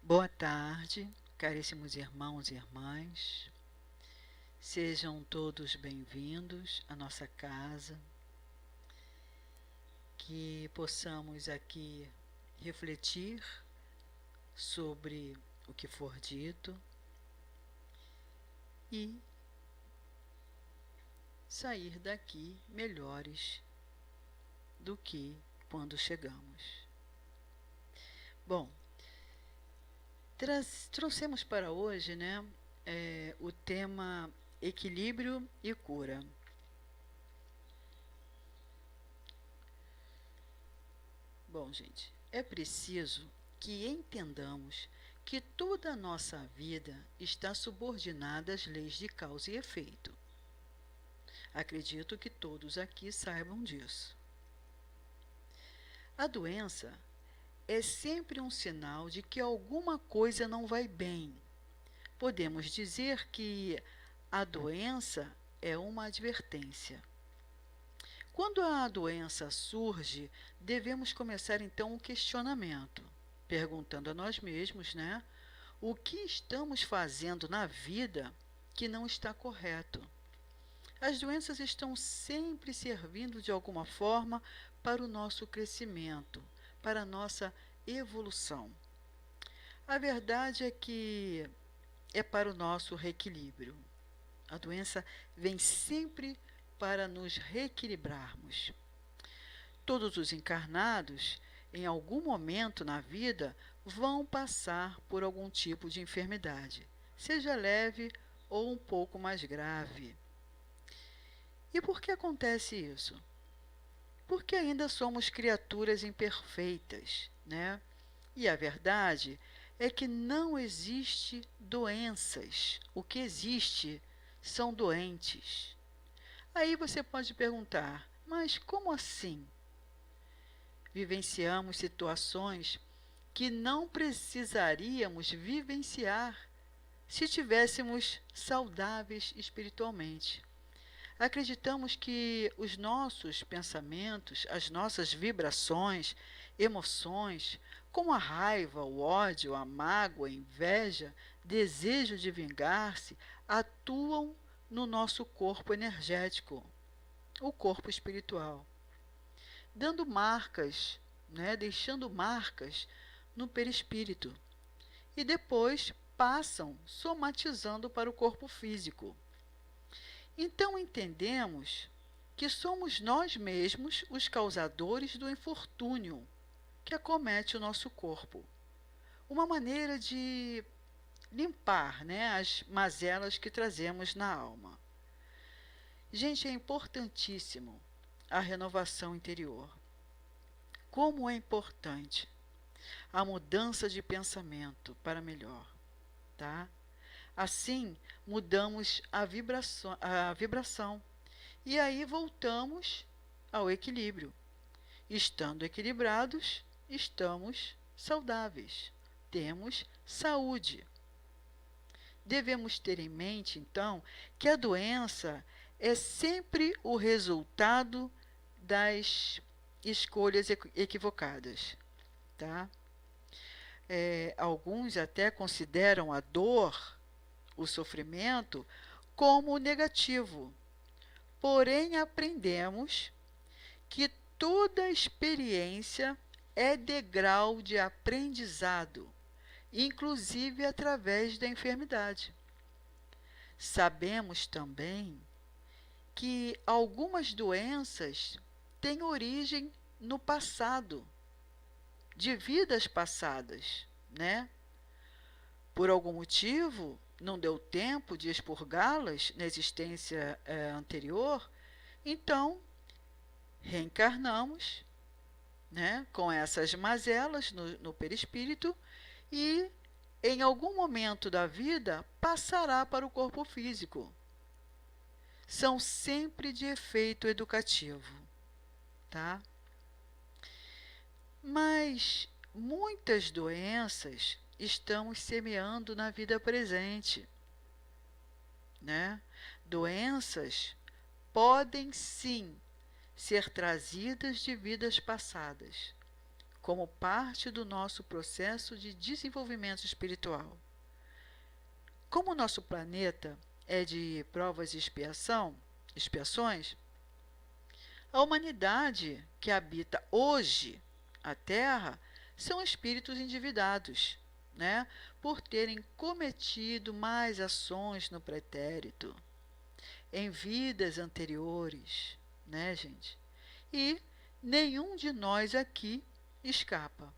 Boa tarde, caríssimos irmãos e irmãs. Sejam todos bem-vindos à nossa casa. Que possamos aqui refletir sobre o que for dito e sair daqui melhores do que quando chegamos. Bom, trouxemos para hoje, o tema equilíbrio e cura. Bom, gente, é preciso que entendamos que toda a nossa vida está subordinada às leis de causa e efeito. Acredito que todos aqui saibam disso. A doença é sempre um sinal de que alguma coisa não vai bem. Podemos dizer que a doença é uma advertência. Quando a doença surge, devemos começar então um questionamento, perguntando a nós mesmos, o que estamos fazendo na vida que não está correto? As doenças estão sempre servindo de alguma forma para o nosso crescimento, para a nossa evolução. A verdade é que é para o nosso reequilíbrio. A doença vem sempre para nos reequilibrarmos. Todos os encarnados, em algum momento na vida, vão passar por algum tipo de enfermidade, seja leve ou um pouco mais grave. E por que acontece isso? Porque ainda somos criaturas imperfeitas, E a verdade é que não existe doenças. O que existe são doentes. Aí você pode perguntar, mas como assim? Vivenciamos situações que não precisaríamos vivenciar se tivéssemos saudáveis espiritualmente. Acreditamos que os nossos pensamentos, as nossas vibrações, emoções, como a raiva, o ódio, a mágoa, a inveja, desejo de vingar-se, atuam no nosso corpo energético, o corpo espiritual, dando marcas, deixando marcas no perispírito e depois passam somatizando para o corpo físico. Então entendemos que somos nós mesmos os causadores do infortúnio que acomete o nosso corpo. Uma maneira de limpar, as mazelas que trazemos na alma. Gente, é importantíssimo a renovação interior. Como é importante a mudança de pensamento para melhor, tá? Assim, mudamos a vibração e aí voltamos ao equilíbrio. Estando equilibrados, estamos saudáveis, temos saúde. Devemos ter em mente, então, que a doença é sempre o resultado das escolhas equivocadas, tá? Alguns até consideram a dor, o sofrimento, como negativo. Porém, aprendemos que toda experiência é degrau de aprendizado, inclusive através da enfermidade. Sabemos também que algumas doenças têm origem no passado, de vidas passadas, Por algum motivo, não deu tempo de expurgá-las na existência anterior, então reencarnamos, com essas mazelas no perispírito e, em algum momento da vida, passará para o corpo físico. São sempre de efeito educativo, tá? Mas muitas doenças estamos semeando na vida presente, Doenças podem sim ser trazidas de vidas passadas, como parte do nosso processo de desenvolvimento espiritual. Como o nosso planeta é de provas e expiações, a humanidade que habita hoje a Terra são espíritos endividados, né, por terem cometido mais ações no pretérito, em vidas anteriores, né, gente? E nenhum de nós aqui escapa.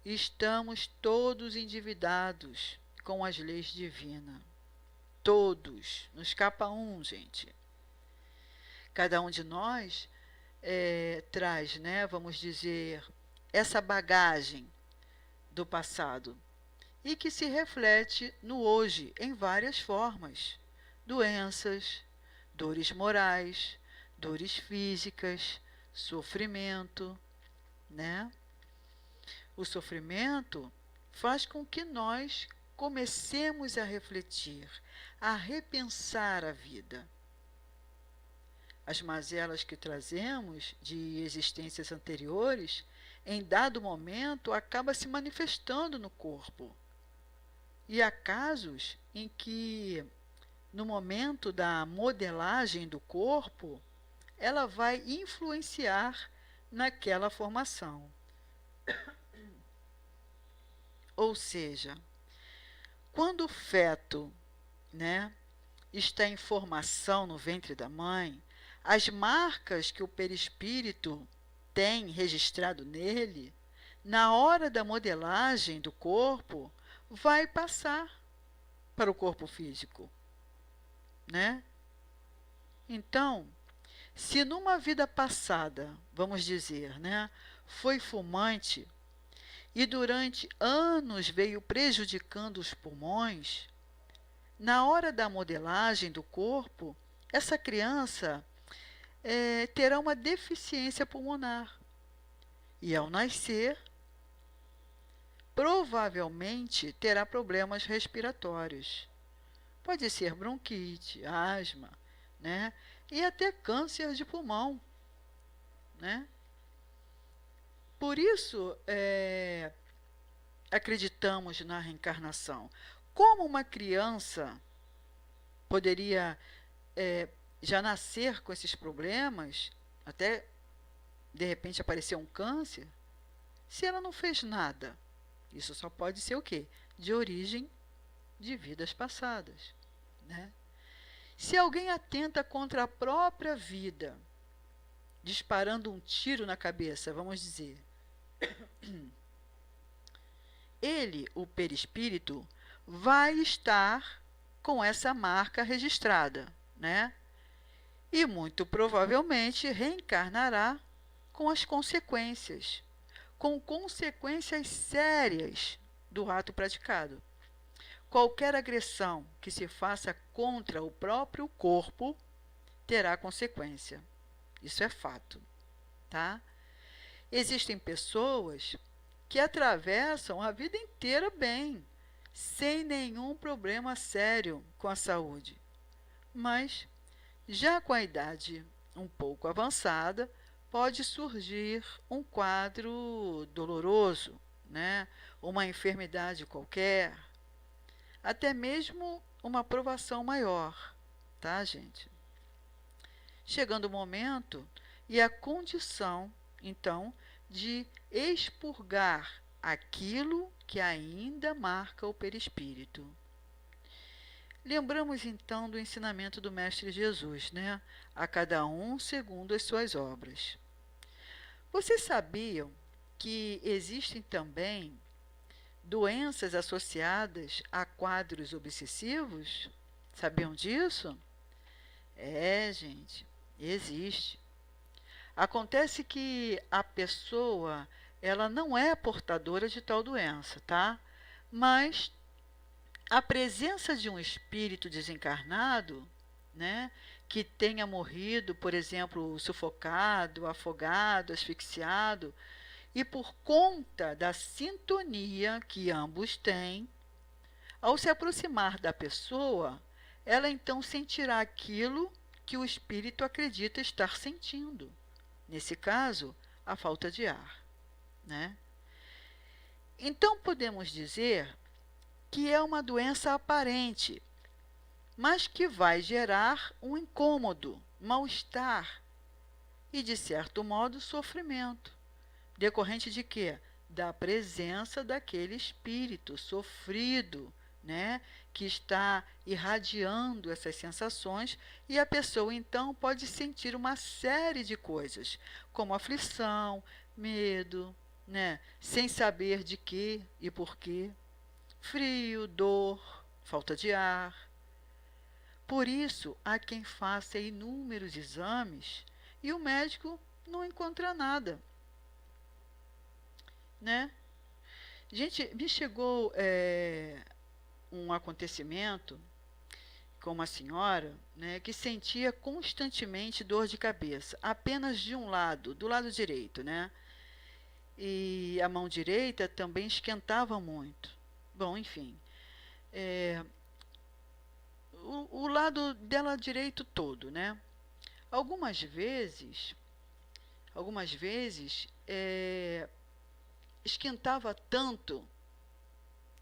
Estamos todos endividados com as leis divinas. Todos. Não escapa um, gente. Cada um de nós traz, né, vamos dizer, essa bagagem do passado e que se reflete no hoje em várias formas. Doenças, dores morais, dores físicas, sofrimento, né? O sofrimento faz com que nós comecemos a refletir, a repensar a vida. As mazelas que trazemos de existências anteriores, em dado momento, acaba se manifestando no corpo. E há casos em que, no momento da modelagem do corpo, ela vai influenciar naquela formação. Ou seja, quando o feto, né, está em formação no ventre da mãe, as marcas que o perispírito tem registrado nele, na hora da modelagem do corpo, vai passar para o corpo físico, né? Então, se numa vida passada, vamos dizer, né, foi fumante e durante anos veio prejudicando os pulmões, na hora da modelagem do corpo, essa criança terá uma deficiência pulmonar. E ao nascer, provavelmente terá problemas respiratórios. Pode ser bronquite, asma, né? E até câncer de pulmão, né? Por isso, acreditamos na reencarnação. Como uma criança poderia já nascer com esses problemas, até de repente aparecer um câncer, se ela não fez nada? Isso só pode ser o quê? De origem de vidas passadas, né? Se alguém atenta contra a própria vida, disparando um tiro na cabeça, vamos dizer, ele, o perispírito, vai estar com essa marca registrada, né? E muito provavelmente reencarnará com as consequências, com consequências sérias do ato praticado. Qualquer agressão que se faça contra o próprio corpo terá consequência. Isso é fato, tá? Existem pessoas que atravessam a vida inteira bem, sem nenhum problema sério com a saúde. Mas, já com a idade um pouco avançada, pode surgir um quadro doloroso, né? Uma enfermidade qualquer, até mesmo uma provação maior, tá, gente? Chegando o momento e a condição, então, de expurgar aquilo que ainda marca o perispírito. Lembramos então do ensinamento do Mestre Jesus, né? A cada um segundo as suas obras. Vocês sabiam que existem também doenças associadas a quadros obsessivos? Sabiam disso? Gente, existe. Acontece que a pessoa, ela não é portadora de tal doença, tá? Mas a presença de um espírito desencarnado, né, que tenha morrido, por exemplo, sufocado, afogado, asfixiado, e por conta da sintonia que ambos têm, ao se aproximar da pessoa, ela então sentirá aquilo que o espírito acredita estar sentindo. Nesse caso, a falta de ar. né? Então, podemos dizer que é uma doença aparente, mas que vai gerar um incômodo, mal-estar e, de certo modo, sofrimento. Decorrente de quê? Da presença daquele espírito sofrido, né? Que está irradiando essas sensações e a pessoa então pode sentir uma série de coisas, como aflição, medo, né? Sem saber de quê e por quê, frio, dor, falta de ar. Por isso, há quem faça inúmeros exames e o médico não encontra nada, né? Gente, me chegou um acontecimento com uma senhora, né, que sentia constantemente dor de cabeça, apenas de um lado, do lado direito, né? E a mão direita também esquentava muito. Bom, enfim, é, o lado dela direito todo, né? Algumas vezes, algumas vezes esquentava tanto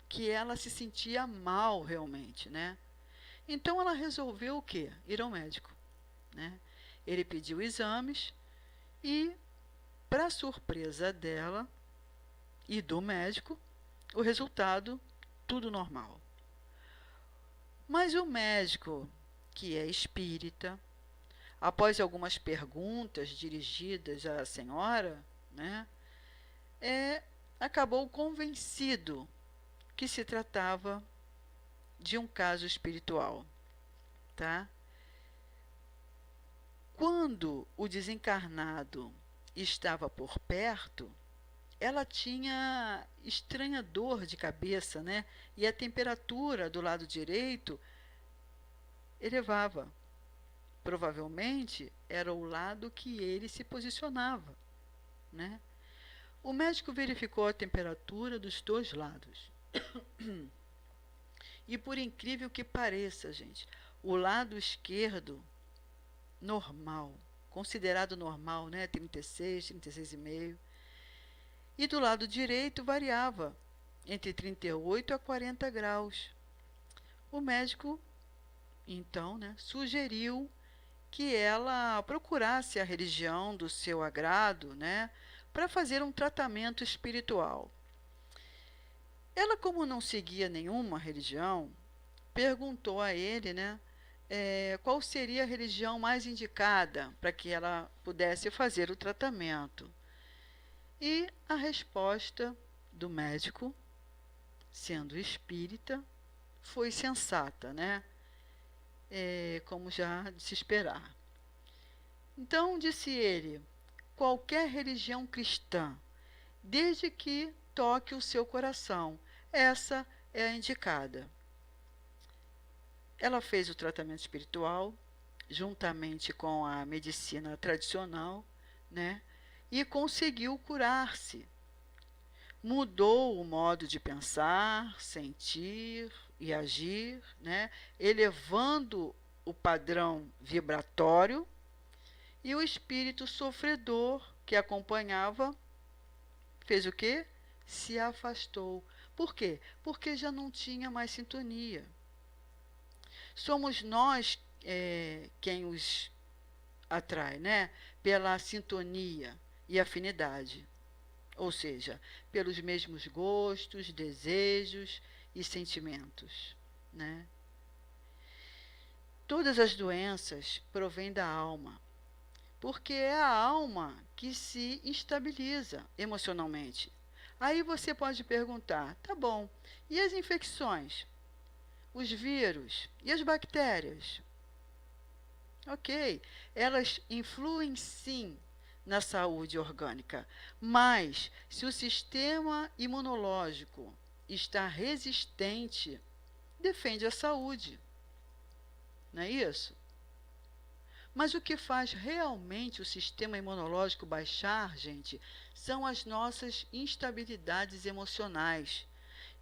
que ela se sentia mal realmente, né? Então ela resolveu o quê? Ir ao médico, né? Ele pediu exames e, para surpresa dela e do médico, o resultado, tudo normal. Mas o médico, que é espírita, após algumas perguntas dirigidas à senhora, né, acabou convencido que se tratava de um caso espiritual, tá? Quando o desencarnado estava por perto, ela tinha estranha dor de cabeça, né? E a temperatura do lado direito elevava. Provavelmente era o lado que ele se posicionava, né? O médico verificou a temperatura dos dois lados. E por incrível que pareça, gente, o lado esquerdo normal, considerado normal, né, 36, 36,5, e do lado direito variava entre 38 a 40 graus. O médico, então, né, sugeriu que ela procurasse a religião do seu agrado, né, para fazer um tratamento espiritual. Ela, como não seguia nenhuma religião, perguntou a ele, né, qual seria a religião mais indicada para que ela pudesse fazer o tratamento. E a resposta do médico, sendo espírita, foi sensata, né? Como já de se esperar. Então, disse ele, qualquer religião cristã, desde que toque o seu coração, essa é a indicada. Ela fez o tratamento espiritual, juntamente com a medicina tradicional, né? E conseguiu curar-se. Mudou o modo de pensar, sentir e agir, né? Elevando o padrão vibratório, e o espírito sofredor que acompanhava fez o quê? Se afastou. Por quê? Porque já não tinha mais sintonia. Somos nós quem os atrai, né? Pela sintonia e afinidade. Ou seja, pelos mesmos gostos, desejos e sentimentos, né? Todas as doenças provêm da alma, porque é a alma que se instabiliza emocionalmente. Aí você pode perguntar, tá bom, e as infecções? Os vírus e as bactérias? Ok, elas influem sim na saúde orgânica, mas se o sistema imunológico está resistente, defende a saúde, não é isso? Mas o que faz realmente o sistema imunológico baixar, gente, são as nossas instabilidades emocionais,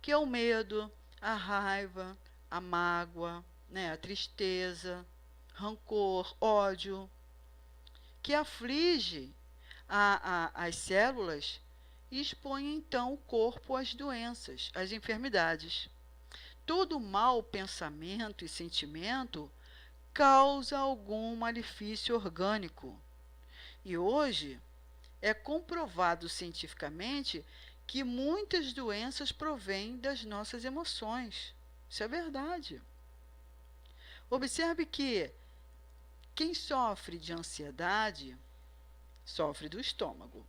que é o medo, a raiva, a mágoa, né, a tristeza, rancor, ódio, que aflige as células e expõe então o corpo às doenças, às enfermidades. Todo mau pensamento e sentimento causa algum malefício orgânico. E hoje é comprovado cientificamente que muitas doenças provêm das nossas emoções. Isso é verdade. Observe que quem sofre de ansiedade sofre do estômago,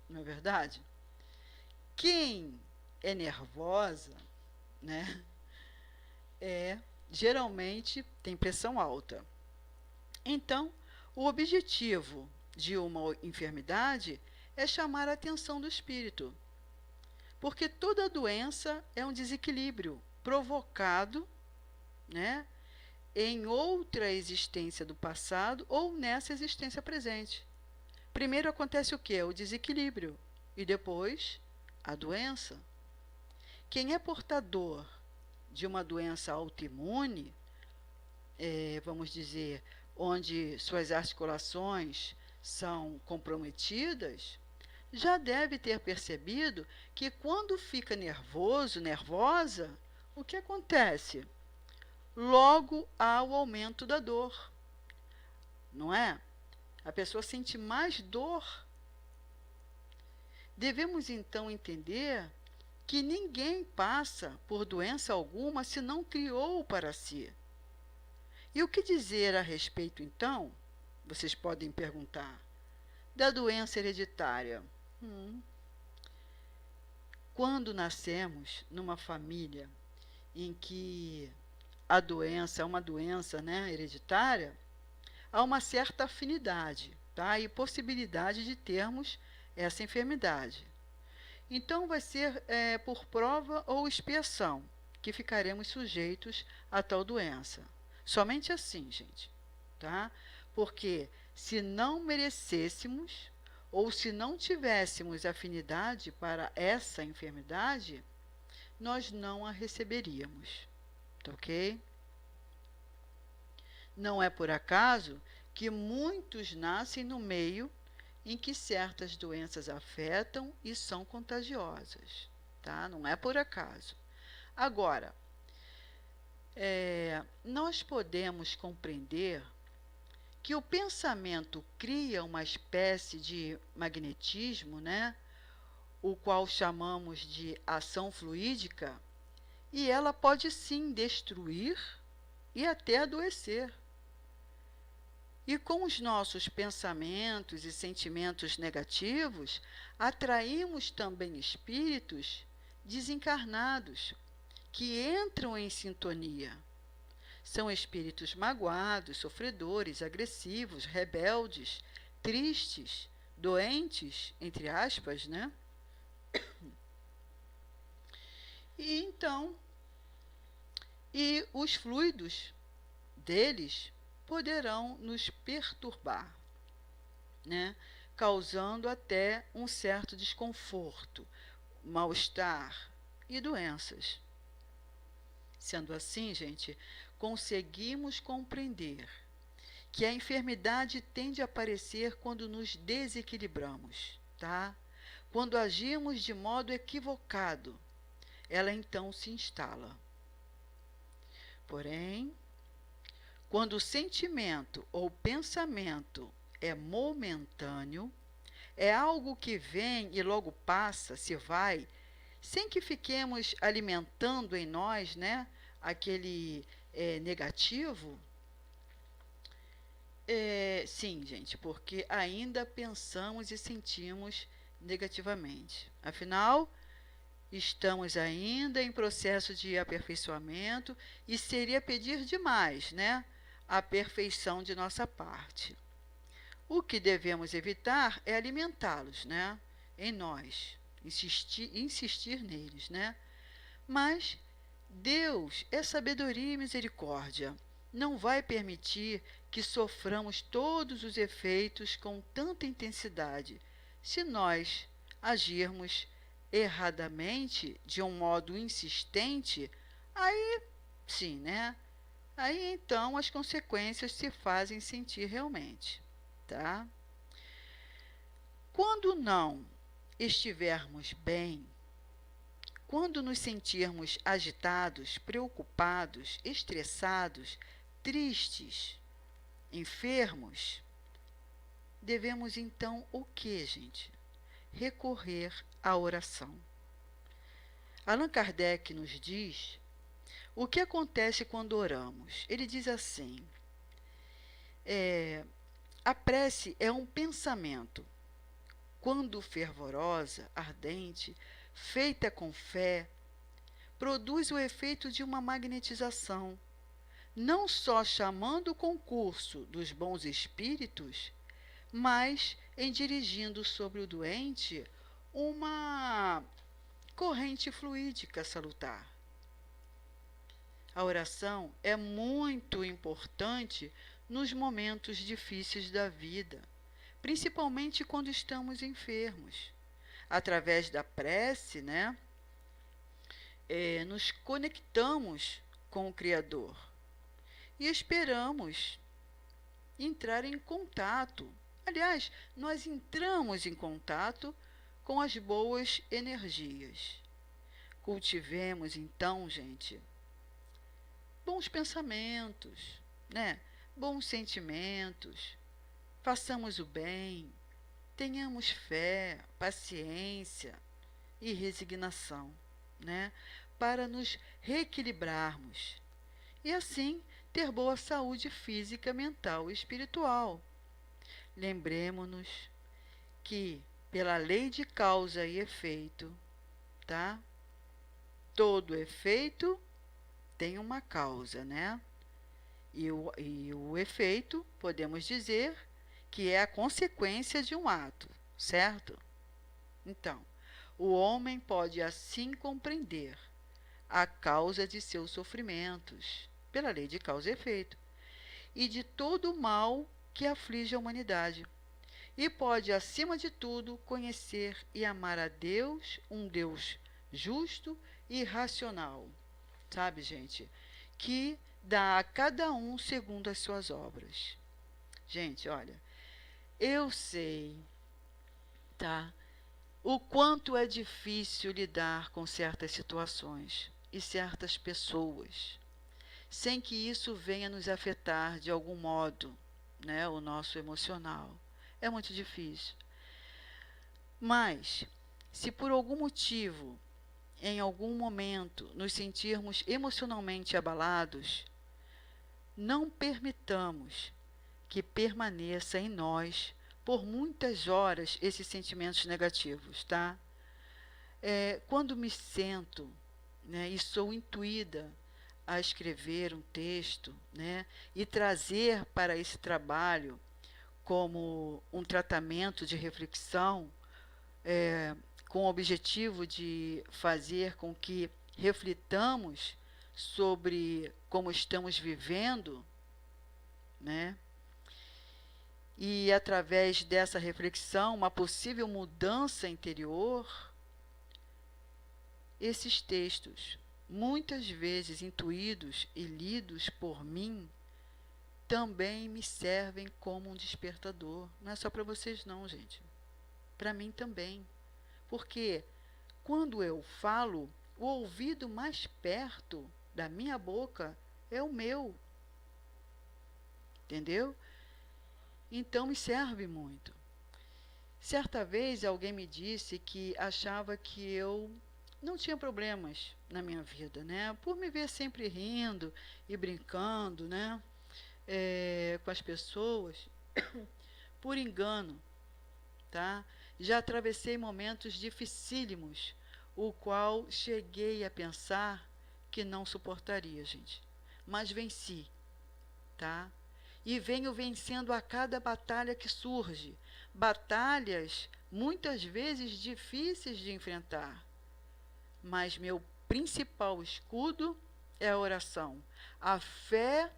não é verdade? Quem é nervosa, né, geralmente tem pressão alta. Então, o objetivo de uma enfermidade é chamar a atenção do espírito, porque toda doença é um desequilíbrio provocado, né, em outra existência do passado ou nessa existência presente. Primeiro acontece o quê? O desequilíbrio e depois a doença. Quem é portador de uma doença autoimune, vamos dizer, onde suas articulações são comprometidas, já deve ter percebido que quando fica nervoso, nervosa, o que acontece? Logo há o aumento da dor, não é? A pessoa sente mais dor. Devemos então entender que ninguém passa por doença alguma se não criou para si. E o que dizer a respeito, então, vocês podem perguntar, da doença hereditária? Quando nascemos numa família em que a doença é uma doença, né, hereditária, há uma certa afinidade, tá? E possibilidade de termos essa enfermidade. Então, vai ser por prova ou expiação que ficaremos sujeitos a tal doença. Somente assim, gente, tá? Porque se não merecêssemos ou se não tivéssemos afinidade para essa enfermidade, nós não a receberíamos, tá ok? Não é por acaso que muitos nascem no meio em que certas doenças afetam e são contagiosas, tá? Não é por acaso. Agora, nós podemos compreender que o pensamento cria uma espécie de magnetismo, né? O qual chamamos de ação fluídica, e ela pode sim destruir e até adoecer. E com os nossos pensamentos e sentimentos negativos, atraímos também espíritos desencarnados que entram em sintonia. São espíritos magoados, sofredores, agressivos, rebeldes, tristes, doentes, entre aspas, né? E então, os fluidos deles poderão nos perturbar, né? Causando até um certo desconforto, mal-estar e doenças. Sendo assim, gente, conseguimos compreender que a enfermidade tende a aparecer quando nos desequilibramos, tá? Quando agimos de modo equivocado, ela então se instala. Porém, quando o sentimento ou pensamento é momentâneo, é algo que vem e logo passa, se vai, sem que fiquemos alimentando em nós, né, aquele negativo. Sim, gente, porque ainda pensamos e sentimos negativamente. Afinal, estamos ainda em processo de aperfeiçoamento e seria pedir demais, né, a perfeição de nossa parte. O que devemos evitar é alimentá-los, né, em nós, insistir neles, né? Mas Deus é sabedoria e misericórdia. Não vai permitir que soframos todos os efeitos com tanta intensidade, se nós agirmos erradamente, de um modo insistente, aí sim, né? Aí então as consequências se fazem sentir realmente, tá? Quando não estivermos bem, quando nos sentirmos agitados, preocupados, estressados, tristes, enfermos, devemos então o que, gente? Recorrer à oração. Allan Kardec nos diz o que acontece quando oramos. Ele diz assim: a prece é um pensamento, quando fervorosa, ardente, feita com fé, produz o efeito de uma magnetização, não só chamando o concurso dos bons espíritos, mas em dirigindo sobre o doente uma corrente fluídica salutar. A oração é muito importante nos momentos difíceis da vida, principalmente quando estamos enfermos. Através da prece, nos conectamos com o Criador e esperamos entrar em contato. Aliás, nós entramos em contato com as boas energias. Cultivemos, então, gente, bons pensamentos, bons sentimentos, façamos o bem, tenhamos fé, paciência e resignação, para nos reequilibrarmos e assim ter boa saúde física, mental e espiritual. Lembremos-nos que pela lei de causa e efeito, todo efeito tem uma causa, E o efeito, podemos dizer, que é a consequência de um ato, certo? Então, o homem pode assim compreender a causa de seus sofrimentos, pela lei de causa e efeito, e de todo o mal que aflige a humanidade. E pode, acima de tudo, conhecer e amar a Deus, um Deus justo e racional. Sabe, gente? Que dá a cada um segundo as suas obras. Gente, olha, eu sei, o quanto é difícil lidar com certas situações e certas pessoas, sem que isso venha nos afetar de algum modo, o nosso emocional. É muito difícil. Mas, se por algum motivo, em algum momento, nos sentirmos emocionalmente abalados, não permitamos que permaneça em nós por muitas horas esses sentimentos negativos, quando me sento, e sou intuída a escrever um texto, e trazer para esse trabalho como um tratamento de reflexão, com o objetivo de fazer com que reflitamos sobre como estamos vivendo, e através dessa reflexão, uma possível mudança interior, esses textos, muitas vezes intuídos e lidos por mim, também me servem como um despertador. Não é só para vocês não, gente. Para mim também. Porque quando eu falo, o ouvido mais perto da minha boca é o meu. Entendeu? Então me serve muito. Certa vez alguém me disse que achava que eu não tinha problemas na minha vida, por me ver sempre rindo e brincando, com as pessoas, por engano, Já atravessei momentos dificílimos, o qual cheguei a pensar que não suportaria, gente. Mas venci, E venho vencendo a cada batalha que surge. Batalhas, muitas vezes, difíceis de enfrentar. Mas meu principal escudo é a oração. A fé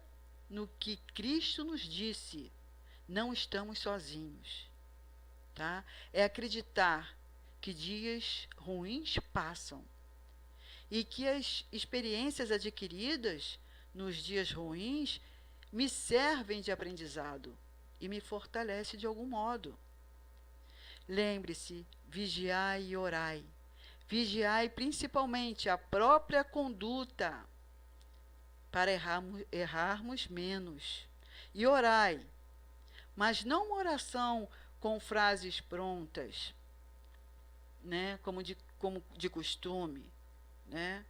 no que Cristo nos disse. Não estamos sozinhos. É acreditar que dias ruins passam e que as experiências adquiridas nos dias ruins me servem de aprendizado e me fortalece de algum modo. Lembre-se, vigiai e orai. Vigiai principalmente a própria conduta, para errarmos menos. E orai, mas não uma oração com frases prontas, né, como de costume, né,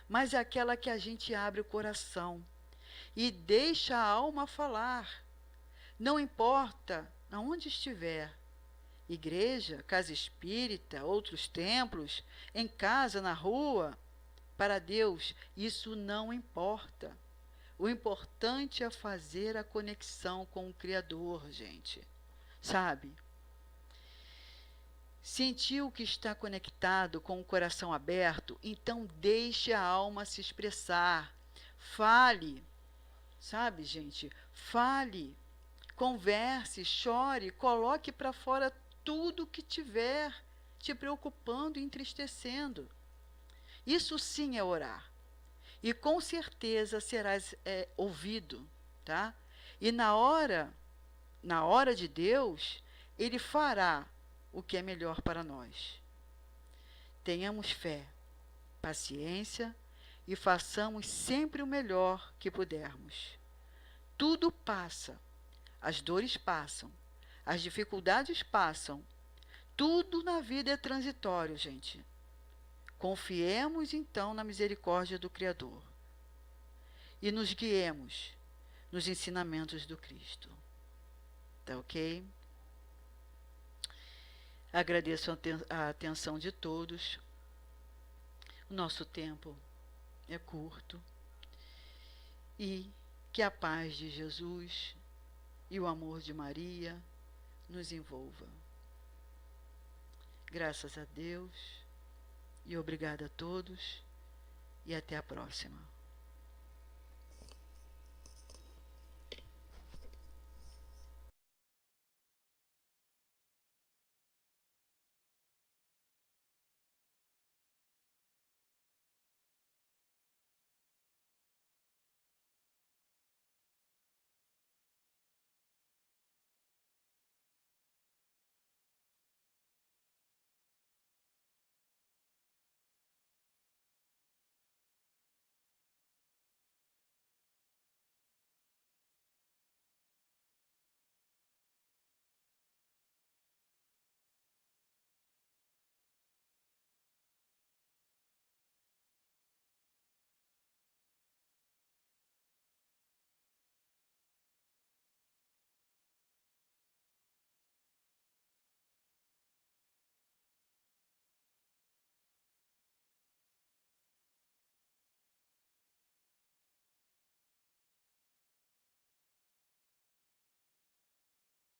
mas é aquela que a gente abre o coração e deixa a alma falar. Não importa aonde estiver, igreja, casa espírita, outros templos, em casa, na rua, para Deus isso não importa. O importante é fazer a conexão com o Criador, gente. Sabe? Sentiu que está conectado com o coração aberto? Então deixe a alma se expressar. Fale, sabe, gente? Fale, converse, chore, coloque para fora tudo que tiver te preocupando e entristecendo. Isso sim é orar. E com certeza serás ouvido, tá? E na hora de Deus, Ele fará o que é melhor para nós. Tenhamos fé, paciência e façamos sempre o melhor que pudermos. Tudo passa, as dores passam, as dificuldades passam, tudo na vida é transitório, gente. Confiemos então na misericórdia do Criador e nos guiemos nos ensinamentos do Cristo. Tá ok? Agradeço a atenção de todos. O nosso tempo é curto. E que a paz de Jesus e o amor de Maria nos envolva. Graças a Deus e obrigada a todos e até a próxima.